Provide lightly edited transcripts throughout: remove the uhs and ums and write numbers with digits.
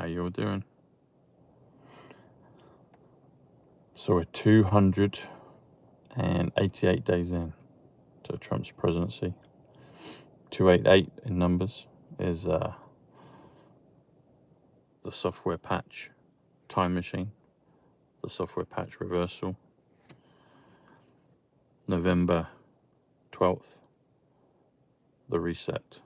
how you're doing. So we're 288 days in to Trump's presidency. 288 in numbers is the software patch time machine, the software patch reversal. November 12th, the reset.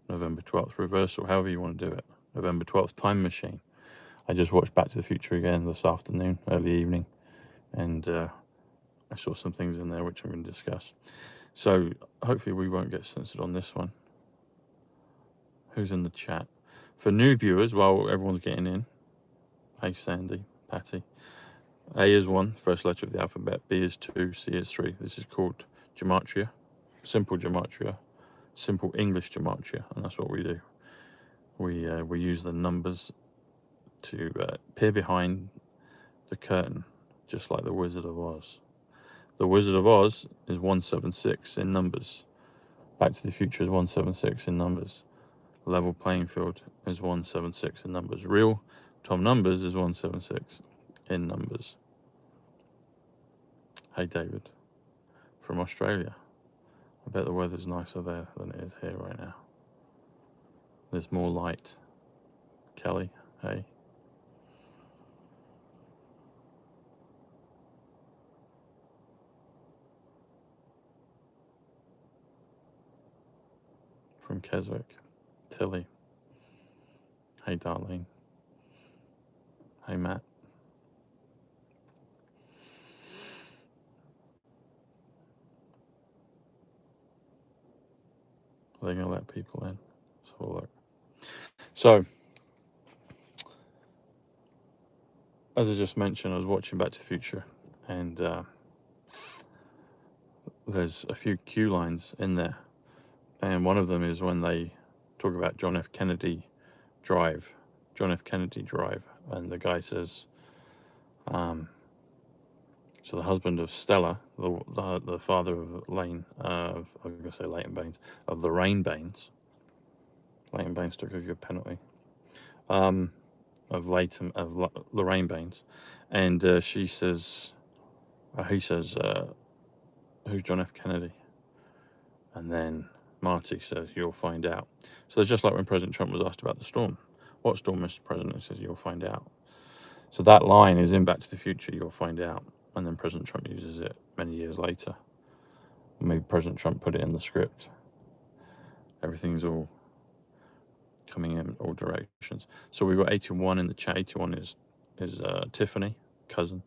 November 12th, reversal, however you want to do it. November 12th, time machine. I just watched Back to the Future again this afternoon, early evening, and I saw some things in there which I'm going to discuss. So hopefully we won't get censored on this one. Who's in the chat? For new viewers, while everyone's getting in, hey Sandy, Patty. A is 1, first letter of the alphabet. B is 2, C is 3. This is called gematria, simple English gematria, and that's what we do. We use the numbers to peer behind the curtain, just like the Wizard of Oz. The Wizard of Oz is 176 in numbers. Back to the Future is 176 in numbers. Level Playing Field is 176 in numbers. Real Tom Numbers is 176 in numbers. Hey David, from Australia. I bet the weather's nicer there than it is here right now. There's more light. Kelly, hey. From Keswick, Tilly. Hey Darlene. Hey Matt. Are they going to let people in? Let's have a look. So, as I just mentioned, I was watching Back to the Future, and there's a few cue lines in there. And one of them is when they talk about John F. Kennedy Drive. And the guy says, so the husband of Stella, the father of Lane, I'm going to say Leighton Baines, of Lorraine Baines. Leighton Baines took a good penalty. Of Lorraine Baines. And he says, who's John F. Kennedy? And then Marty says, you'll find out. So it's just like when President Trump was asked about the storm. What storm, Mr. President? He says, you'll find out. So that line is in Back to the Future, you'll find out. And then President Trump uses it many years later. Maybe President Trump put it in the script. Everything's all coming in all directions. So we've got 81 in the chat. 81 is Tiffany, cousin.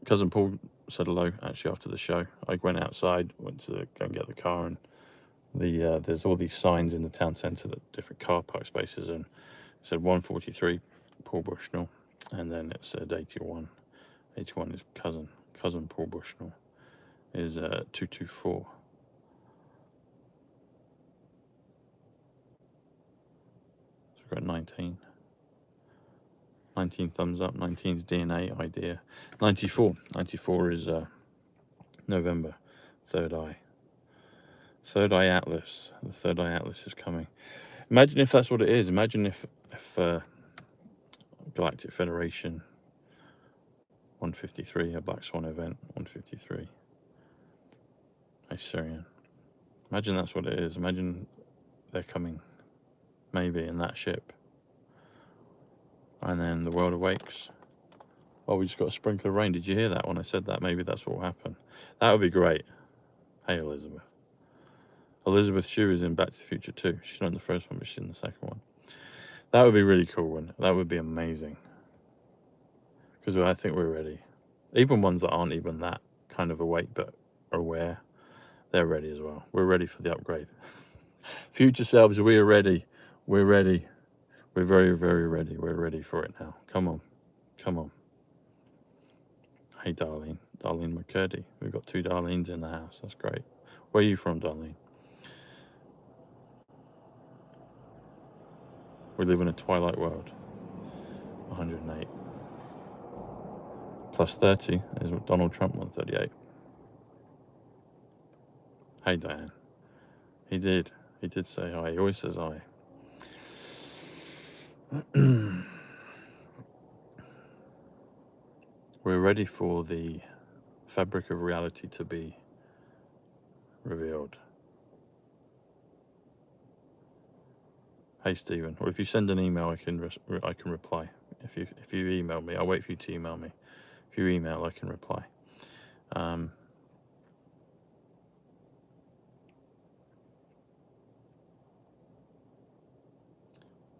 Cousin Paul said hello actually after the show. I went outside, went to go and get the car, and there's all these signs in the town centre, that different car park spaces, and it said 143 Paul Bushnell, and then it said 81. 81 is cousin Paul Bushnell is 224. So we've got 19 thumbs up. 19 is DNA idea. 94 is November, Third Eye Atlas. The Third Eye Atlas is coming. Imagine if that's what it is. Imagine if Galactic Federation 153, a Black Swan event 153. Hey Syrian. Imagine that's what it is. Imagine they're coming, maybe, in that ship. And then the world awakes. Oh, we just got a sprinkle of rain. Did you hear that when I said that? Maybe that's what will happen. That would be great. Hey, Elizabeth. Elizabeth Shue is in Back to the Future too. She's not in the first one, but she's in the second one. That would be really cool, wouldn't it? That would be amazing. Because I think we're ready. Even ones that aren't even that kind of awake but are aware, they're ready as well. We're ready for the upgrade. Future selves, we are ready. We're ready. We're very, very ready. We're ready for it now. Come on. Come on. Hey, Darlene. Darlene McCurdy. We've got 2 Darlenes in the house. That's great. Where are you from, Darlene? We live in a twilight world. 108. Plus 30 is Donald Trump, 138. Hey, Diane. He did say hi. He always says hi. We're ready for the fabric of reality to be revealed. Hey Stephen, well, if you send an email, I can reply. If you email me, I'll wait for you to email me. If you email, I can reply.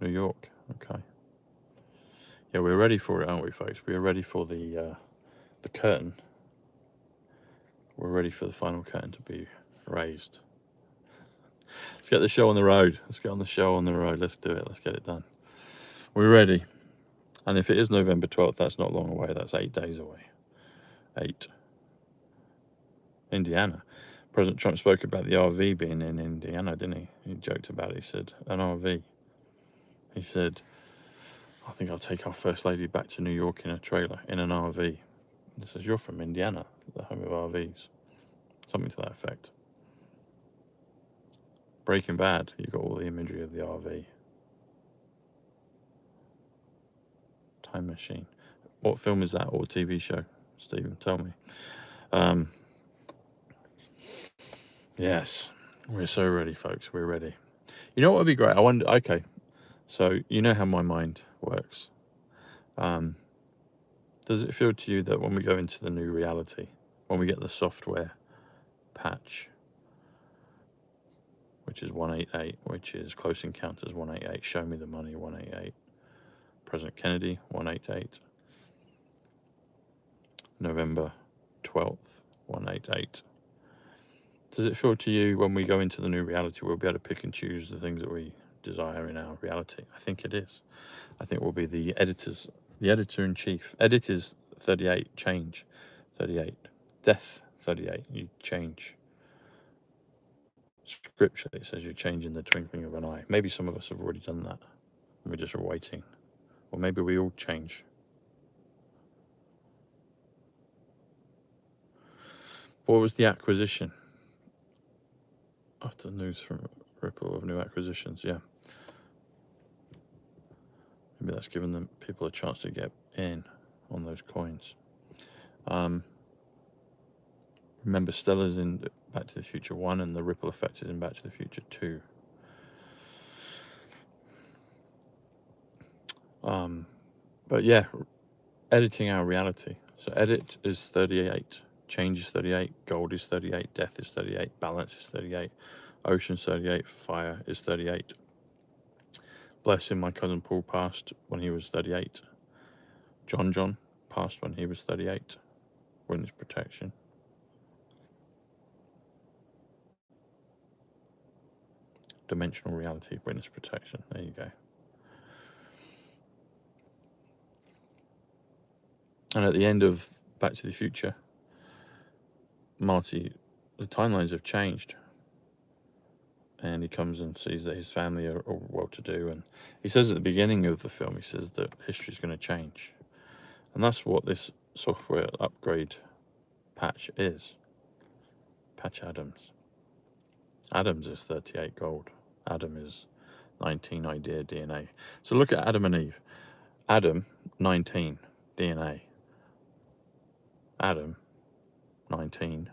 New York, okay. Yeah, we're ready for it, aren't we, folks? We're ready for the curtain. We're ready for the final curtain to be raised. Let's get the show on the road. Let's get on the show on the road. Let's do it. Let's get it done. We're ready. And if it is November 12th, that's not long away. That's 8 days away. 8. Indiana. President Trump spoke about the RV being in Indiana, didn't he? He joked about it. He said, an RV. He said, I think I'll take our First Lady back to New York in a trailer, in an RV. He says, you're from Indiana, the home of RVs. Something to that effect. Breaking Bad, you got all the imagery of the RV. Time Machine. What film is that, or TV show? Stephen, tell me. Yes, we're so ready, folks. We're ready. You know what would be great? I wonder, okay, so you know how my mind works. Does it feel to you that when we go into the new reality, when we get the software patch, which is 188, which is Close Encounters 188, Show Me the Money 188, President Kennedy 188, November 12th 188. Does it feel to you when we go into the new reality, we'll be able to pick and choose the things that we desire in our reality? I think it is. I think we'll be the editor-in-chief. Edit is 38, change 38. Death 38, you change. Scripture, it says you change in the twinkling of an eye. Maybe some of us have already done that. We're just waiting. Or maybe we all change. What was the acquisition? After news from Ripple of new acquisitions, yeah. Maybe that's given them people a chance to get in on those coins. Remember, Stella's in Back to the Future 1 and the ripple effect is in Back to the Future 2. But yeah, editing our reality. So edit is 38, change is 38, gold is 38, death is 38, balance is 38, ocean's 38, fire is 38. Bless him, my cousin Paul passed when he was 38. John passed when he was 38. Witness protection. Dimensional reality, witness protection. There you go. And at the end of Back to the Future, Marty, the timelines have changed. And he comes and sees that his family are well-to-do. And he says at the beginning of the film, he says that history's going to change. And that's what this software upgrade patch is. Patch Adams. Adams is 38 gold. Adam is 19 idea DNA. So look at Adam and Eve. Adam, 19 DNA. Adam, 19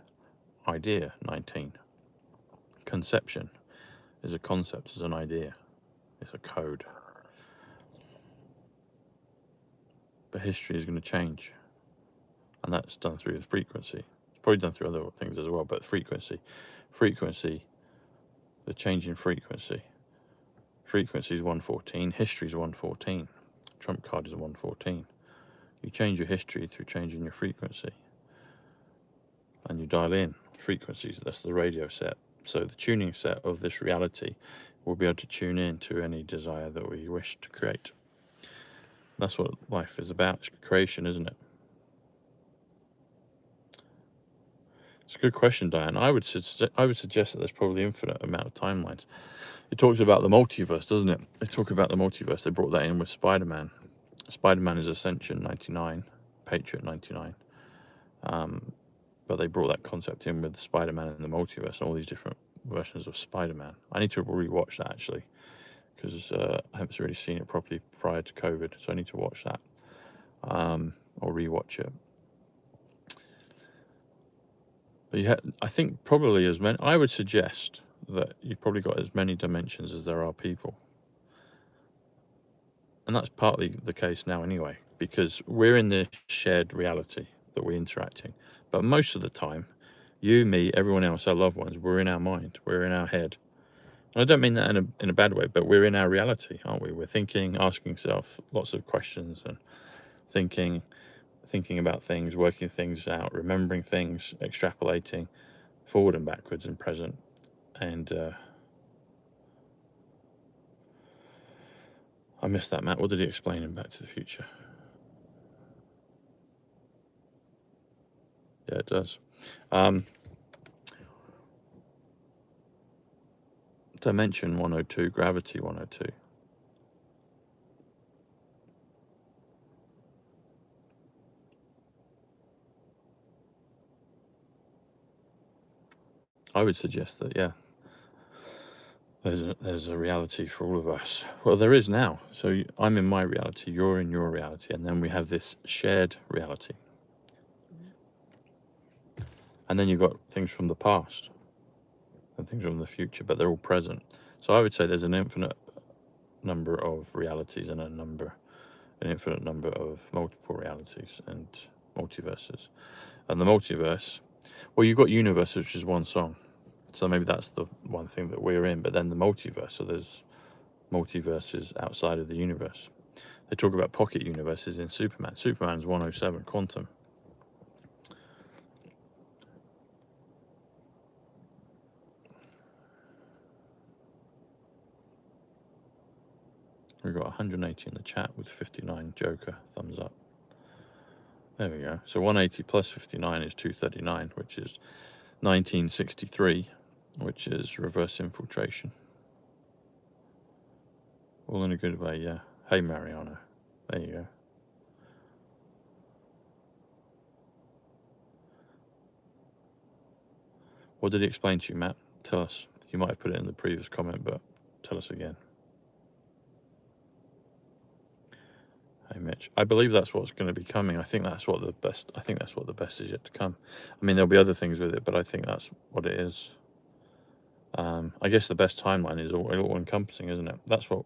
idea, 19. Conception is a concept, is an idea. It's a code. But history is going to change. And that's done through the frequency. It's probably done through other things as well, but frequency, the change in frequency. Frequency is 114, history is 114. Trump card is 114. You change your history through changing your frequency. And you dial in frequencies, that's the radio set. So the tuning set of this reality will be able to tune in to any desire that we wish to create. That's what life is about, it's creation, isn't it? It's a good question, Diane. I would suggest that there's probably infinite amount of timelines. It talks about the multiverse, doesn't it? They talk about the multiverse. They brought that in with Spider-Man. Spider-Man is Ascension 99, Patriot 99. But they brought that concept in with the Spider-Man and the multiverse and all these different versions of Spider-Man. I need to rewatch that, actually, because I haven't really seen it properly prior to COVID, so I need to watch that or rewatch it. But I think probably as many. I would suggest that you've probably got as many dimensions as there are people, and that's partly the case now anyway, because we're in this shared reality that we're interacting. But most of the time, you, me, everyone else, our loved ones, we're in our mind, we're in our head. And I don't mean that in a bad way, but we're in our reality, aren't we? We're thinking, asking ourselves lots of questions, and thinking about things, working things out, remembering things, extrapolating forward and backwards and present. And I missed that, Matt. What did he explain in Back to the Future? Yeah, it does. Dimension 102, gravity 102. I would suggest that, yeah, there's a reality for all of us. Well, there is now. So I'm in my reality, you're in your reality, and then we have this shared reality. And then you've got things from the past and things from the future, but they're all present. So I would say there's an infinite number of realities and an infinite number of multiple realities and multiverses. And the multiverse, well, you've got universe, which is one song. So maybe that's the one thing that we're in, but then the multiverse, so there's multiverses outside of the universe. They talk about pocket universes in Superman. Superman's 107, quantum. We've got 180 in the chat with 59 Joker, thumbs up. There we go. So 180 plus 59 is 239, which is 1963, which is reverse infiltration. All in a good way, yeah. Hey, Mariana. There you go. What did he explain to you, Matt? Tell us. You might have put it in the previous comment, but tell us again. Hey, Mitch. I believe that's what's going to be coming. I think that's what the best is yet to come. I mean, there'll be other things with it, but I think that's what it is. I guess the best timeline is all encompassing, isn't it? That's what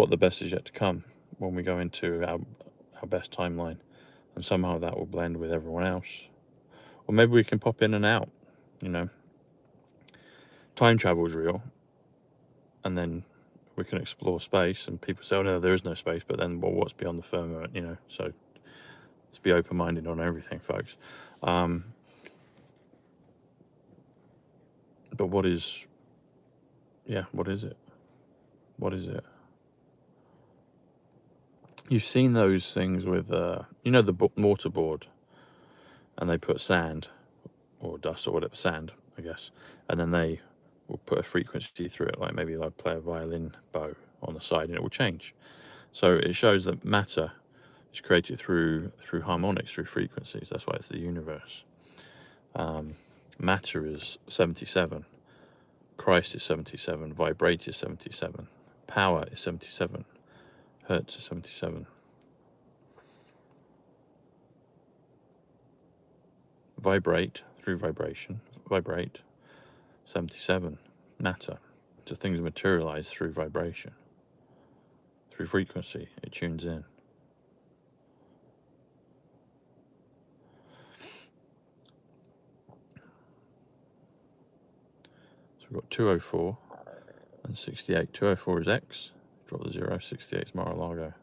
the best is yet to come when we go into our best timeline, and somehow that will blend with everyone else. Or maybe we can pop in and out, you know. Time travel is real, and then we can explore space, and people say, oh no, there is no space, but then, well, what's beyond the firmament, you know? So let's be open-minded on everything, folks. But what is it? What is it? You've seen those things with, you know, the mortarboard, and they put sand or dust or whatever, sand, I guess, and then they will put a frequency through it, like maybe like play a violin bow on the side, and it will change. So it shows that matter is created through harmonics, through frequencies. That's why it's the universe. Matter is 77. Christ is 77. Vibrate is 77. Power is 77. Hertz is 77. Vibrate through vibration. Vibrate 77. Matter. So things materialize through vibration. Through frequency, it tunes in. So we've got 204 and 68. 204 is X. Drop the 0. 68 is Mar-a-Lago.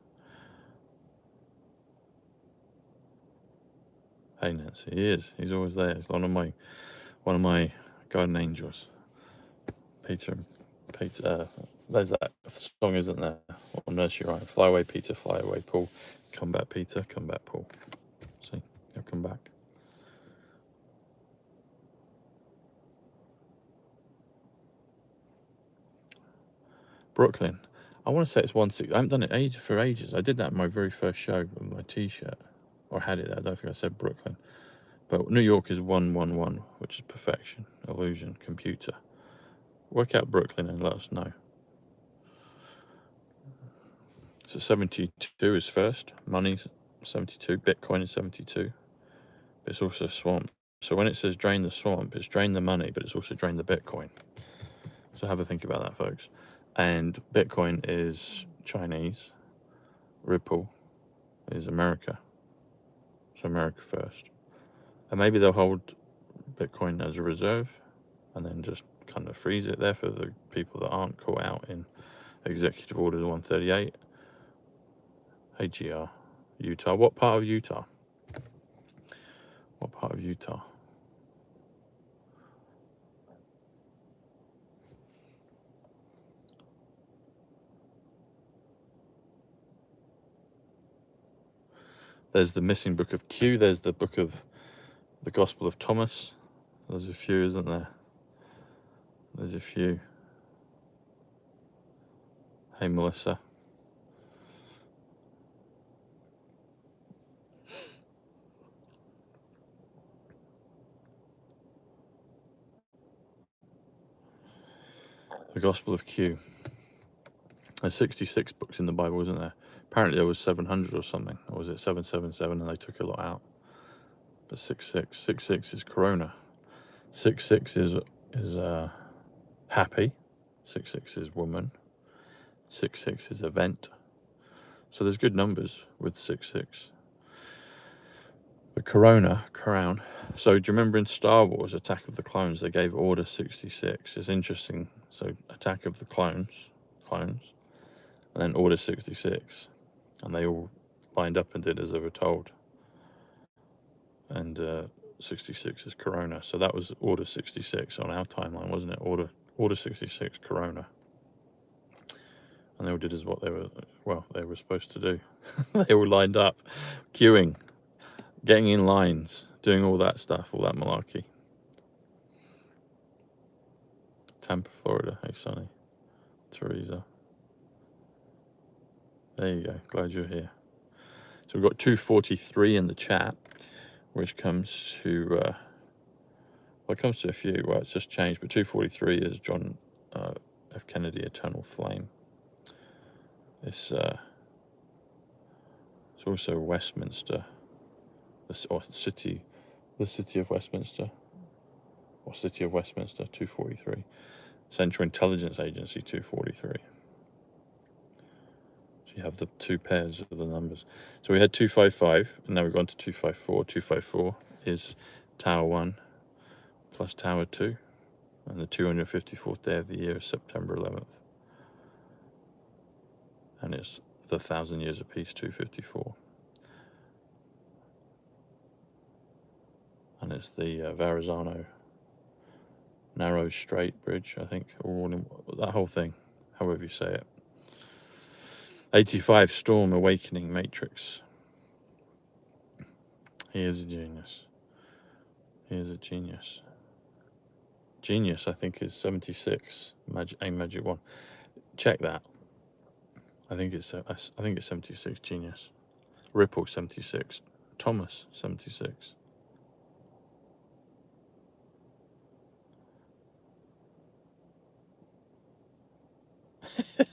Hey, Nancy. He is. He's always there. He's one of my guardian angels. Peter, there's that song, isn't there? On Nursery Rhyme. Fly away, Peter, fly away, Paul. Come back, Peter, come back, Paul. See, he'll come back. Brooklyn. I want to say it's 160. I haven't done it for ages. I did that in my very first show with my t-shirt. Or had it there. I don't think I said Brooklyn. But New York is 111, which is perfection, illusion, computer. Work out Brooklyn and let us know. So 72 is first, money's 72, Bitcoin is 72, but it's also swamp. So when it says drain the swamp, it's drain the money, but it's also drain the Bitcoin. So have a think about that, folks. And Bitcoin is Chinese, Ripple is America. So America first. And maybe they'll hold Bitcoin as a reserve and then just kind of freeze it there for the people that aren't caught out in Executive Order 138. AGR, Utah. What part of Utah? What part of Utah? There's the missing book of Q. There's the book of the Gospel of Thomas. There's a few, isn't there? There's a few. Hey, Melissa. The Gospel of Q. There's 66 books in the Bible, isn't there? Apparently there was 700 or something. Or was it 777 and they took a lot out? But 66. 66 is Corona. 66 is happy. 66 is woman. 66 is event. So there's good numbers with 66. But Corona, crown. So do you remember in Star Wars, Attack of the Clones, they gave Order 66. It's interesting. So Attack of the Clones, and then Order 66. And they all lined up and did as they were told. And 66 is Corona. So that was Order 66 on our timeline, wasn't it? Order 66, Corona. And they all did as what they were supposed to do. They all lined up, queuing, getting in lines, doing all that stuff, all that malarkey. Tampa, Florida. Hey, Sonny. Teresa. There you go. Glad you're here. So we've got 243 in the chat, which comes to, well, it comes to a few. Well, it's just changed, but 243 is John F. Kennedy, Eternal Flame. It's also Westminster, the city of Westminster, or City of Westminster, 243. Central Intelligence Agency, 243. So you have the two pairs of the numbers. So we had 255, and now we've gone to 254. 254 is Tower 1 plus Tower 2, and the 254th day of the year is September 11th. And it's the 1,000 Years of Peace, 254. And it's the Verrazano Narrow Strait Bridge, I think, or that whole thing, however you say it. 85, Storm Awakening Matrix. He is a genius. He is a genius. Genius, I think, is 76. Magic 1. Check that. I think it's 76. Genius. Ripple 76. Thomas 76.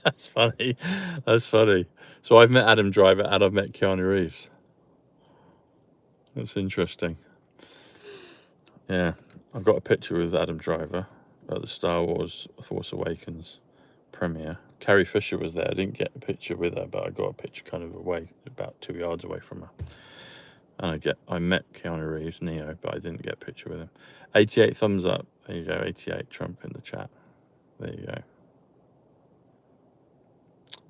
That's funny. That's funny. So I've met Adam Driver and I've met Keanu Reeves. That's interesting. Yeah, I've got a picture with Adam Driver at the Star Wars Force Awakens premiere. Carrie Fisher was there. I didn't get a picture with her, but I got a picture kind of away, about 2 yards away from her. And I met Keanu Reeves, Neo, but I didn't get a picture with him. 88 thumbs up. There you go. 88 Trump in the chat. There you go.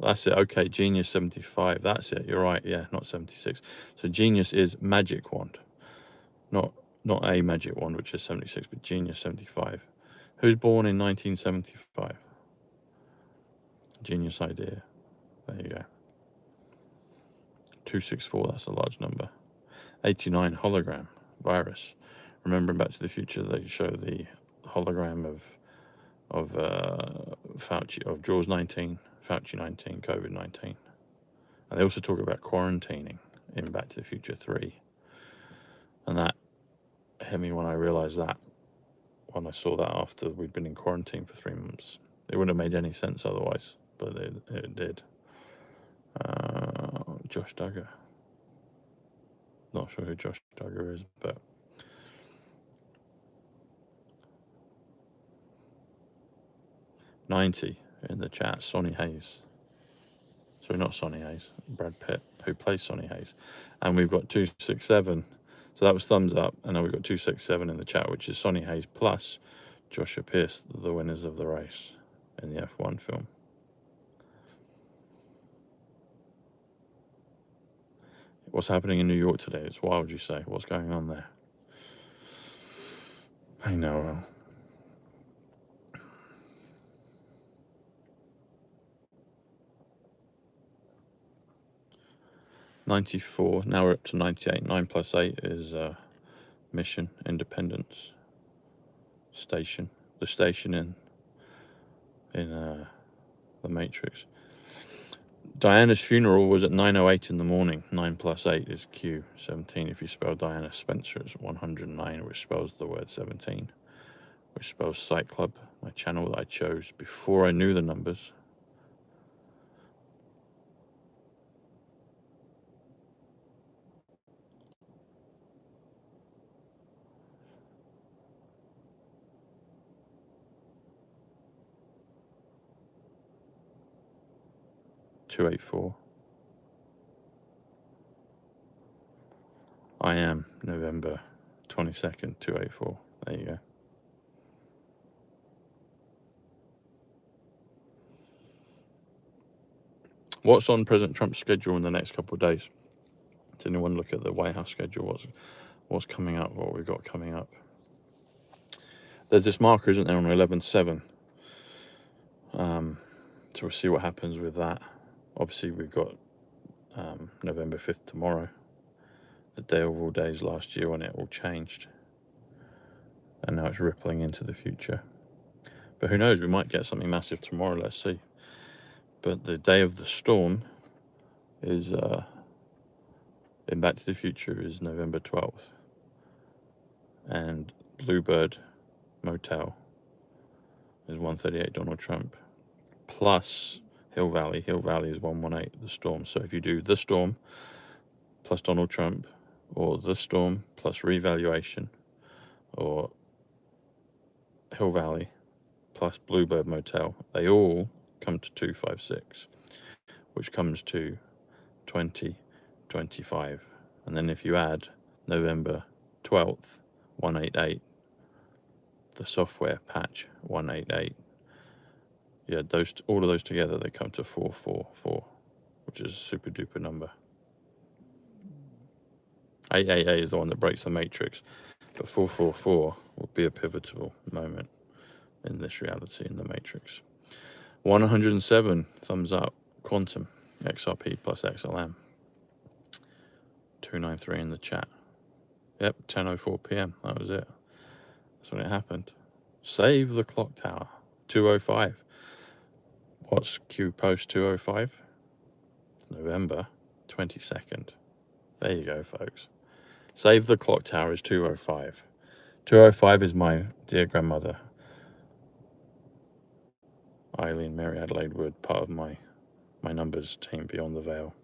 That's it. Okay, Genius 75. That's it. You're right. Yeah, not 76. So Genius is Magic Wand, not a Magic Wand, which is 76, but Genius 75. Who's born in 1975? Genius idea. There you go. 264. That's a large number. 89 hologram virus. Remembering Back to the Future, they show the hologram of Fauci, of Jaws 19. Fauci 19, COVID 19. And they also talk about quarantining in Back to the Future 3. And that hit me when I realized that, when I saw that after we'd been in quarantine for 3 months. It wouldn't have made any sense otherwise, but it did. Josh Duggar. Not sure who Josh Duggar is, but $90 in the chat. Sonny Hayes. Sorry, not Sonny Hayes. Brad Pitt, who plays Sonny Hayes. And we've got 267. So that was thumbs up. And now we've got 267 in the chat, which is Sonny Hayes plus Joshua Pierce, the winners of the race in the F1 film. What's happening in New York today? It's wild, you say. What's going on there? I know. Well, 94. Now we're up to 98. 9 plus 8 is Mission, Independence, Station. The station in The Matrix. Diana's funeral was at 9:08 in the morning. 9 plus 8 is Q17. If you spell Diana Spencer, it's 109, which spells the word 17, which spells PSYCH CLUB, my channel that I chose before I knew the numbers. $284. I am November 22nd, 284. There you go. What's on President Trump's schedule in the next couple of days? Does anyone look at the White House schedule? What's coming up? What we've got coming up? There's this marker, isn't there, on 11/7? So we'll see what happens with that. Obviously, we've got November 5th tomorrow, the day of all days last year when it all changed. And now it's rippling into the future. But who knows, we might get something massive tomorrow, let's see. But the day of the storm is, in Back to the Future, is November 12th. And Bluebird Motel is 138 Donald Trump. Plus Hill Valley. Hill Valley is 118, the storm. So if you do the storm plus Donald Trump, or the storm plus revaluation, or Hill Valley plus Bluebird Motel, they all come to 256, which comes to 2025. And then if you add November 12th, 188, the software patch 188, yeah, all of those together, they come to 444, which is a super duper number. 888 is the one that breaks the matrix, but 444 will be a pivotal moment in this reality in the matrix. 107, thumbs up, Quantum, XRP plus XLM. 293 in the chat. Yep, 10:04 p.m. That was it. That's when it happened. Save the clock tower. 205. What's Q post 205? November 22nd. There you go, folks. Save the clock tower is 205. 205 is my dear grandmother, Eileen Mary Adelaide Wood, part of my numbers team Beyond the Veil.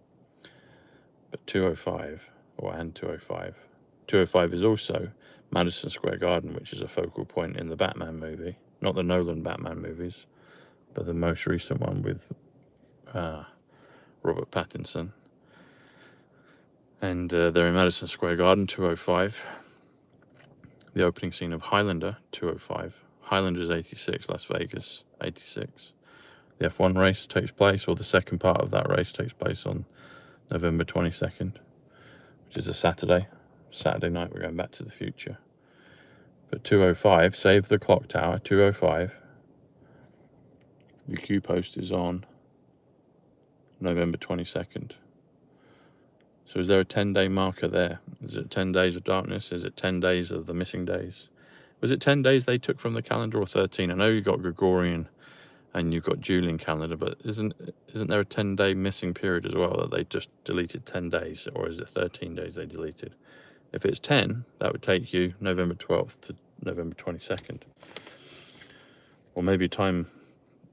But 205, and 205. 205 is also Madison Square Garden, which is a focal point in the Batman movie. Not the Nolan Batman movies, but the most recent one with Robert Pattinson. And they're in Madison Square Garden, 205. The opening scene of Highlander, 205. Highlander's 86, Las Vegas, 86. The F1 race takes place, or the second part of that race takes place on November 22nd, which is a Saturday. Saturday night, we're going back to the future. But 205, save the clock tower, 205. The Q post is on November 22nd. So is there a 10-day marker there? Is it 10 days of darkness? Is it 10 days of the missing days? Was it 10 days they took from the calendar, or 13? I know you've got Gregorian and you've got Julian calendar, but isn't there a 10-day missing period as well, that they just deleted 10 days? Or is it 13 days they deleted? If it's 10, that would take you November 12th to November 22nd. Or maybe time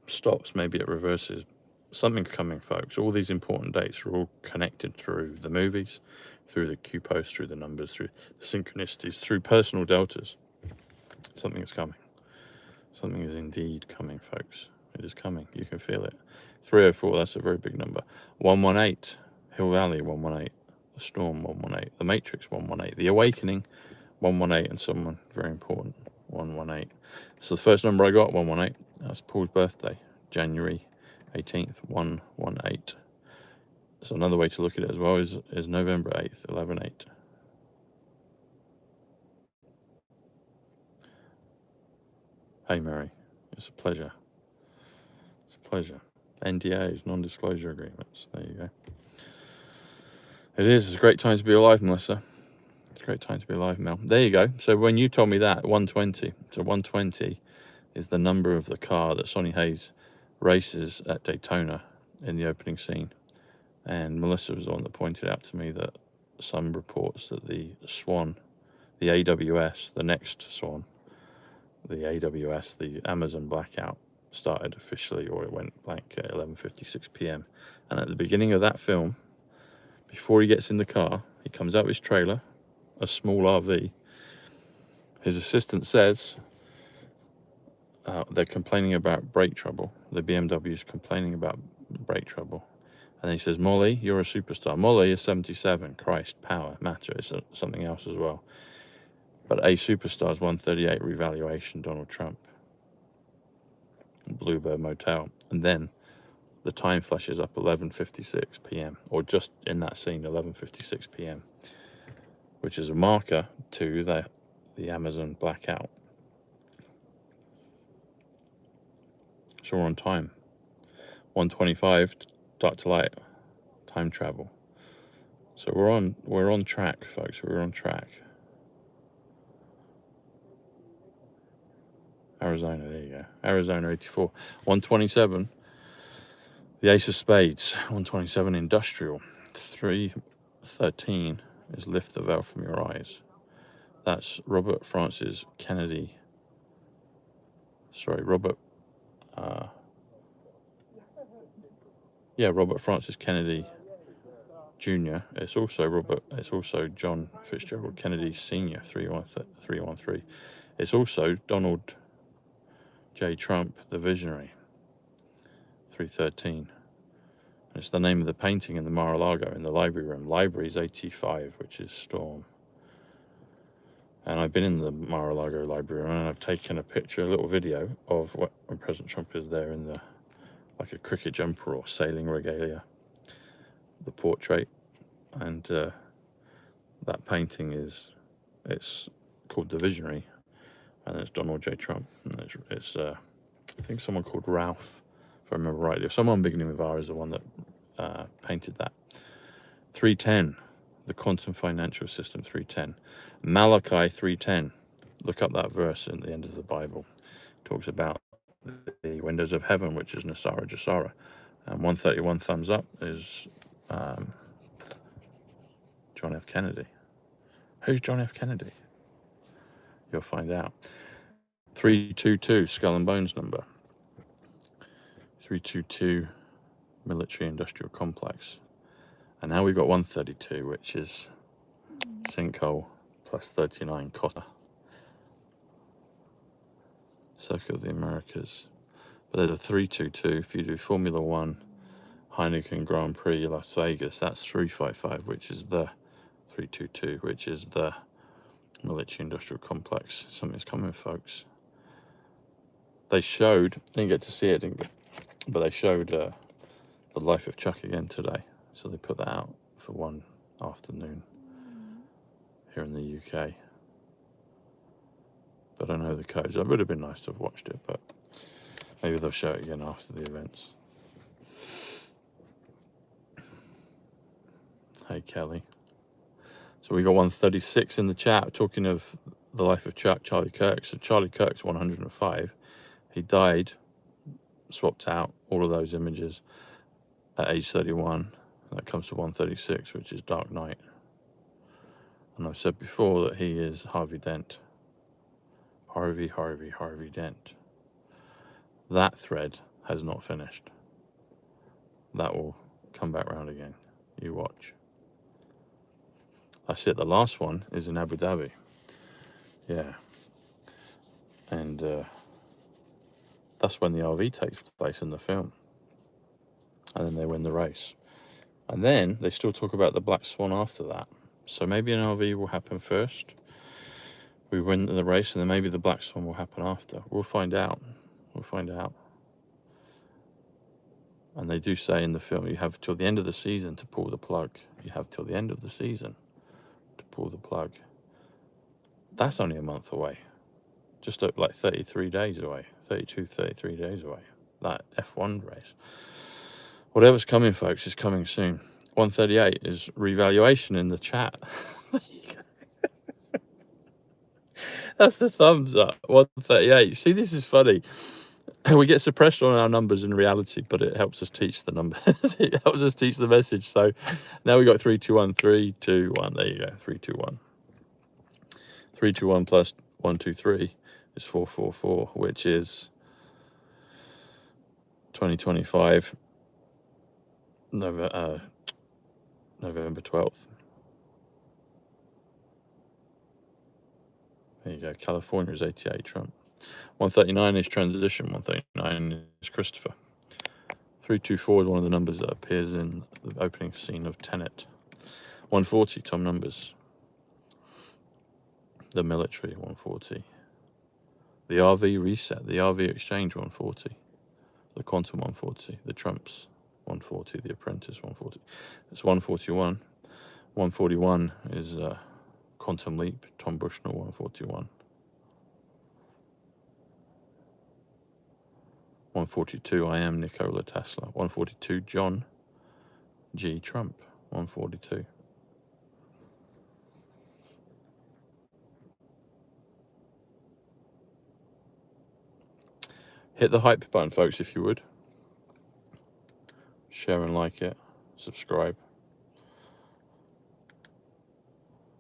stops, maybe it reverses. something's coming, folks. All these important dates are all connected through the movies, through the Q posts, through the numbers, through the synchronicities, through personal deltas. Something is coming. Something is indeed coming, folks. It is coming. You can feel it. 304, that's a very big number. 118, Hill Valley, 118. The Storm, 118. The Matrix, 118. The Awakening, 118. And someone very important, 118. So the first number I got, 118. That's Paul's birthday, January 18th, 118. So another way to look at it as well is November 8th, 11/8. Hey, Mary. It's a pleasure. It's a pleasure. NDAs, non-disclosure agreements. There you go. It is. It's a great time to be alive, Melissa. It's a great time to be alive, Mel. There you go. So when you told me that, 120. So 120 is the number of the car that Sonny Hayes races at Daytona in the opening scene. And Melissa was the one that pointed out to me that some reports that the Swan, the AWS, the next Swan, the AWS, the Amazon blackout, started officially, or it went blank at 11:56 p.m. And at the beginning of that film, before he gets in the car, he comes out of his trailer, a small RV. His assistant says they're complaining about brake trouble. The BMW's complaining about brake trouble. And he says, Molly, you're a superstar. Molly is 77. Christ, power, matter. It's something else as well. But a superstar's 138 revaluation, Donald Trump. Bluebird Motel. And then the time flashes up 11:56 p.m. or just in that scene, 11:56 p.m., which is a marker to the Amazon blackout. So we're on time. 125, dark to light, time travel. So we're on track, folks. We're on track. Arizona, there you go. Arizona 84. 127, the Ace of Spades. 127, Industrial. 313 is Lift the Veil from Your Eyes. That's Robert Francis Kennedy. Robert Francis Kennedy Jr. It's also John Fitzgerald Kennedy Sr. 313. It's also Donald J. Trump, the Visionary. 313. And it's the name of the painting in the Mar-a-Lago in the library room. Library's 85, which is Storm. And I've been in the Mar-a-Lago library room and I've taken a little video of when President Trump is there in like a cricket jumper or sailing regalia, the portrait. And that painting it's called The Visionary, and it's Donald J. Trump. And it's I think someone called Ralph, if I remember rightly, or someone beginning with R is the one that painted that. 310, the quantum financial system, 310. Malachi 3:10. Look up that verse at the end of the Bible. It talks about the windows of heaven, which is Nasara Jasara. And 131 thumbs up is John F. Kennedy. Who's John F. Kennedy? You'll find out. 322, Skull and Bones number. 322, Military Industrial Complex. And now we've got 132, which is Sinkhole plus 39, Cotta. Circuit of the Americas. But there's a 322. If you do Formula One, Heineken Grand Prix Las Vegas, that's 355, which is the 322, which is the Military Industrial Complex. Something's coming, folks. They showed, didn't get to see it, but they showed The Life of Chuck again today. So they put that out for one afternoon here in the UK. But I don't know the codes. It would have been nice to have watched it, but maybe they'll show it again after the events. Hey, Kelly. So we got 136 in the chat, talking of The Life of Chuck, Charlie Kirk. So Charlie Kirk's 105. He died, swapped out all of those images at age 31. That comes to 136, which is Dark Knight. And I've said before that he is Harvey Dent. Harvey Dent. That thread has not finished. that will come back round again. You watch. That's it. The last one is in Abu Dhabi. Yeah. And that's when the RV takes place in the film. And then they win the race. And then they still talk about the Black Swan after that. So maybe an RV will happen first. We win the race, and then maybe the Black Swan will happen after. We'll find out. We'll find out. And they do say in the film, you have till the end of the season to pull the plug. You have till the end of the season to pull the plug. That's only a month away. Just like 33 days away. 32, 33 days away. That F1 race. Whatever's coming, folks, is coming soon. 138 is revaluation in the chat. That's the thumbs up. 138. See, this is funny. We get suppressed on our numbers in reality, but it helps us teach the numbers. It helps us teach the message. So now we got 3, 2, 1, 3, 2, 1. There you go. 3, 2, 1. 3, 2, 1 plus 1, 2, 3 is 4, 4, 4, which is 2025, November 12th. There you go. California is 88, Trump. 139 is transition. 139 is Christopher. 324 is one of the numbers that appears in the opening scene of Tenet. 140, Tom Numbers. The military, 140. The RV reset, the RV exchange, 140. The quantum, 140. The Trumps, 140. The apprentice, 140. It's 141. 141 is quantum leap, Tom Bushnell, 141. 142, I am Nikola Tesla. 142, John G. Trump, 142. Hit the hype button, folks, if you would. Share and like it. Subscribe.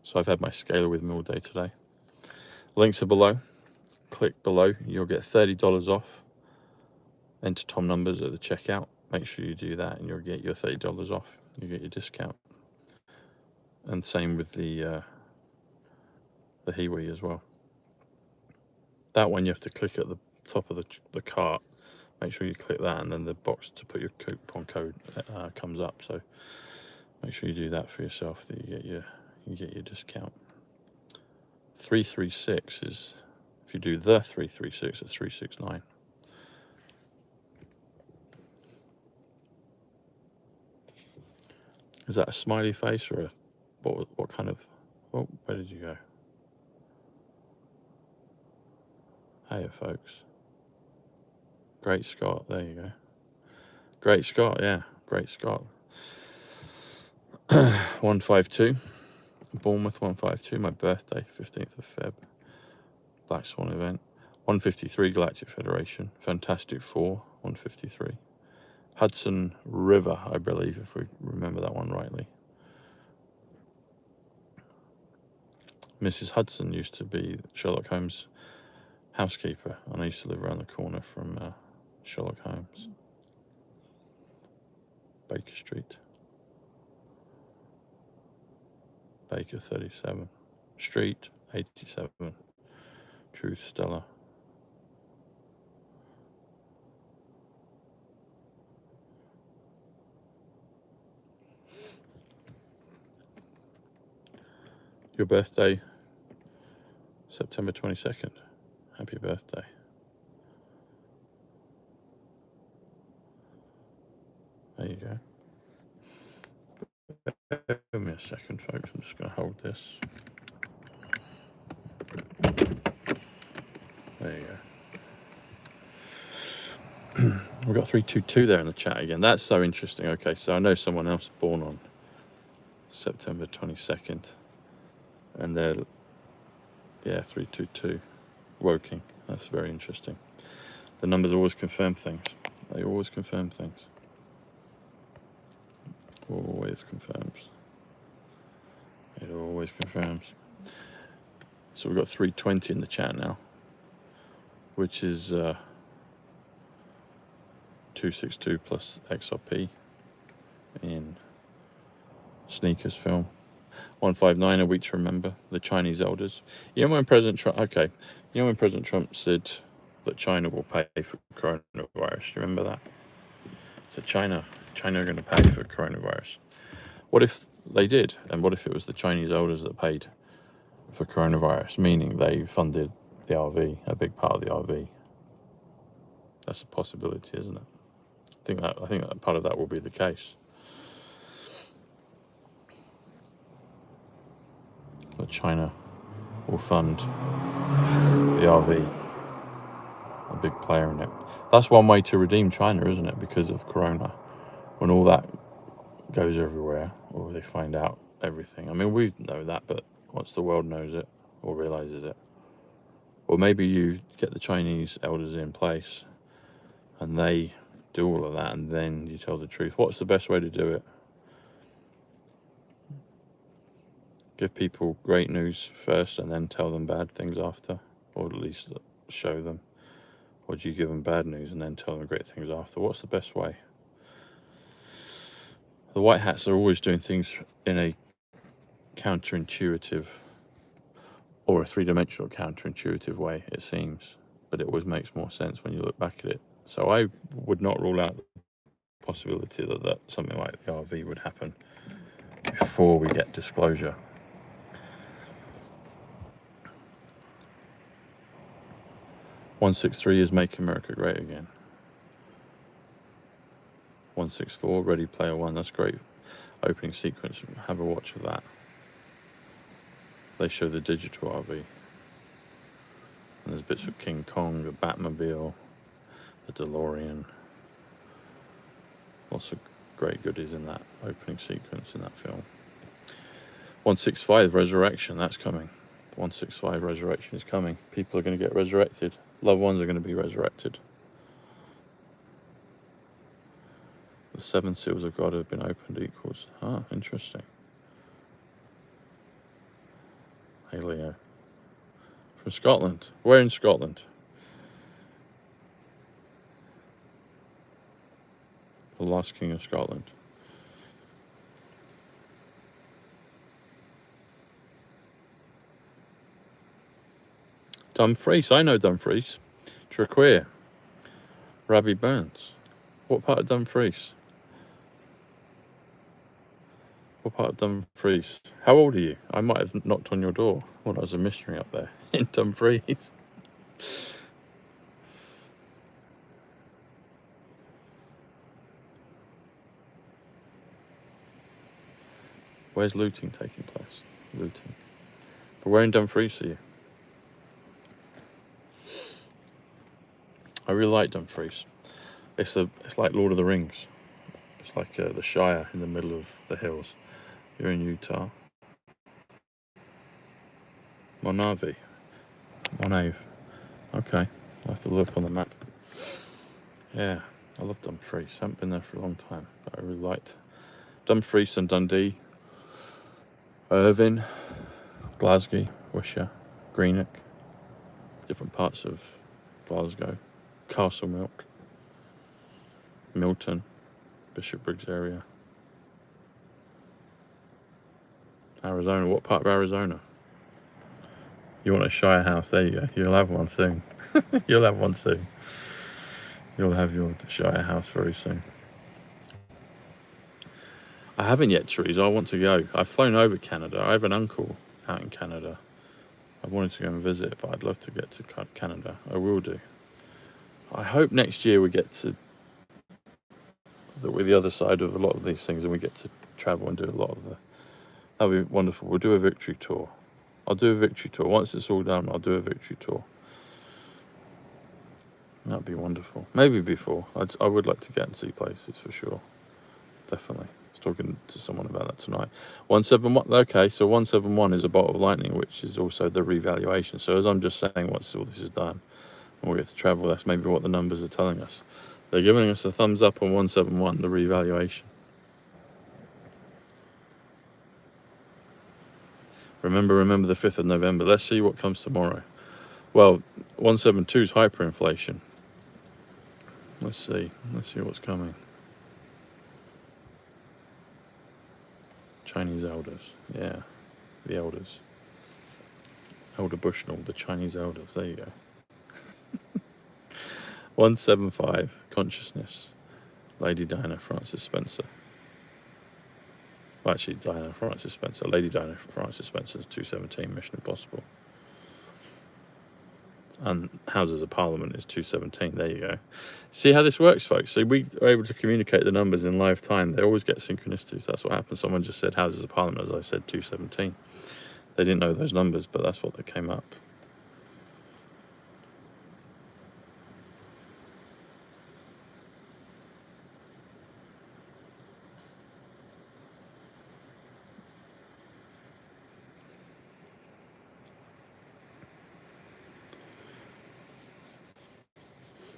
So I've had my scaler with me all day today. Links are below. Click below. You'll get $30 off. Enter Tom Numbers at the checkout. Make sure you do that and you'll get your $30 off. You get your discount. And same with the Hiwi as well. That one you have to click at the top of the cart. Make sure you click that, and then the box to put your coupon code comes up. So make sure you do that for yourself, that you get your discount. 336 is, if you do the 336, it's 369. Is that a smiley face or a what kind of? Oh, where did you go? Hiya, folks. Great Scott, there you go. Great Scott, yeah, Great Scott. 152, Bournemouth 152, my birthday, 15th of Feb. Black Swan event. 153, Galactic Federation. Fantastic Four, 153. Hudson River, I believe, if we remember that one rightly. Mrs. Hudson used to be Sherlock Holmes' housekeeper, and I used to live around the corner from Sherlock Holmes. Baker Street. Baker 37. Street 87. Truth Stella. Your birthday, September 22nd. Happy birthday. There you go. Give me a second, folks. I'm just going to hold this. There you go. We've got 322 there in the chat again. That's so interesting. Okay, so I know someone else born on September 22nd. And they're, yeah, 322. Woking. That's very interesting. The numbers always confirm things. They always confirm things. Always confirms. It always confirms. So we've got 320 in the chat now, which is 262 plus XRP, in Sneakers film. 159, a week to remember, the Chinese elders. You know when President Trump said that China will pay for coronavirus? Do you remember that? So China are going to pay for coronavirus. What if they did? And what if it was the Chinese elders that paid for coronavirus, meaning they funded the RV, a big part of the RV? That's a possibility, isn't it? I think that part of that will be the case. That China will fund the RV, a big player in it. That's one way to redeem China, isn't it? Because of Corona, when all that goes everywhere, or they find out everything. I mean, we know that, but once the world knows it or realizes it, or maybe you get the Chinese elders in place and they do all of that, and then you tell the truth. What's the best way to do it? Give people great news first and then tell them bad things after, or at least show them. Or do you give them bad news and then tell them great things after? What's the best way? The white hats are always doing things in a counterintuitive or a three-dimensional counterintuitive way, it seems, but it always makes more sense when you look back at it. So I would not rule out the possibility that something like the RV would happen before we get disclosure. "163 is Make America Great Again." 164, Ready Player One. That's great opening sequence. Have a watch of that. They show the digital RV. And there's bits of King Kong, the Batmobile, the DeLorean. Lots of great goodies in that opening sequence in that film. 165, Resurrection. That's coming. 165, Resurrection is coming. People are going to get resurrected. Loved ones are going to be resurrected. The 7 seals of God have been opened equals. Ah, interesting. Hey, Leo. From Scotland. Where in Scotland? The last king of Scotland. Dumfries. I know Dumfries. Traquair. Rabbie Burns. What part of Dumfries? What part of Dumfries? How old are you? I might have knocked on your door when I was a missionary up there in Dumfries. Where's looting taking place? Looting. But where in Dumfries are you? I really like Dumfries. It's like Lord of the Rings. It's like the Shire in the middle of the hills. You're in Utah. Monave. Okay, I'll have to look on the map. Yeah, I love Dumfries. I haven't been there for a long time, but I really liked Dumfries and Dundee, Irvine, Glasgow, Wishaw, Greenock, different parts of Glasgow, Castlemilk, Milton, Bishopbriggs area. Arizona. What part of Arizona? You want a Shire house? There you go. You'll have one soon. You'll have one soon. You'll have your Shire house very soon. I haven't yet, Therese. I want to go. I've flown over Canada. I have an uncle out in Canada. I wanted to go and visit, but I'd love to get to Canada. I will do. I hope next year we get to that we're the other side of a lot of these things and we get to travel and do a lot of the. That'll be wonderful. We'll do a victory tour. I'll do a victory tour. Once it's all done, I'll do a victory tour. That'd be wonderful. Maybe before. I would like to get and see places for sure. Definitely. I was talking to someone about that tonight. 171. Okay, so 171 is a bolt of lightning, which is also the revaluation. So as I'm just saying, once all this is done, and we get to travel, that's maybe what the numbers are telling us. They're giving us a thumbs up on 171, the revaluation. Remember the 5th of November. Let's see what comes tomorrow. Well, 172 is hyperinflation. Let's see what's coming. Chinese elders. Yeah, the elders. Elder Bushnell, the Chinese elders. There you go. 175, Consciousness. Lady Diana Francis Spencer. Well, actually, Diana Francis Spencer. Lady Diana Francis Spencer is 217, Mission Impossible. And Houses of Parliament is 217. There you go. See how this works, folks? So we are able to communicate the numbers in live time. They always get synchronicities. That's what happened. Someone just said Houses of Parliament, as I said, 217. They didn't know those numbers, but that's what they came up.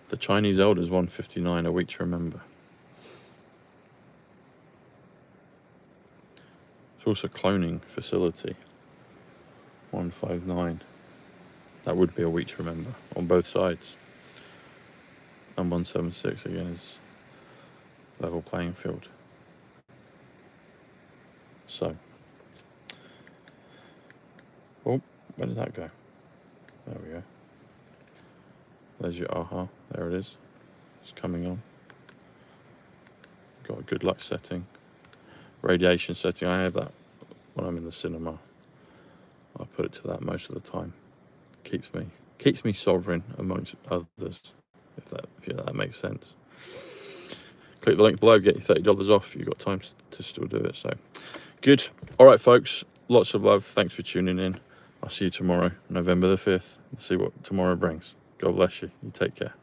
The Chinese elders, 159, a week to remember. It's also cloning facility, 159. That would be a week to remember on both sides. And 176 again is level playing field. So, oh, where did that go? There we go. There's your aha. There it is. It's coming on. Got a good luck setting. Radiation setting. I have that when I'm in the cinema. I put it to that most of the time. Keeps me sovereign amongst others. If that makes sense. Click the link below. Get your $30 off. You've got time to still do it. So good. All right, folks. Lots of love. Thanks for tuning in. I'll see you tomorrow, November the 5th. And see what tomorrow brings. God bless you. You take care.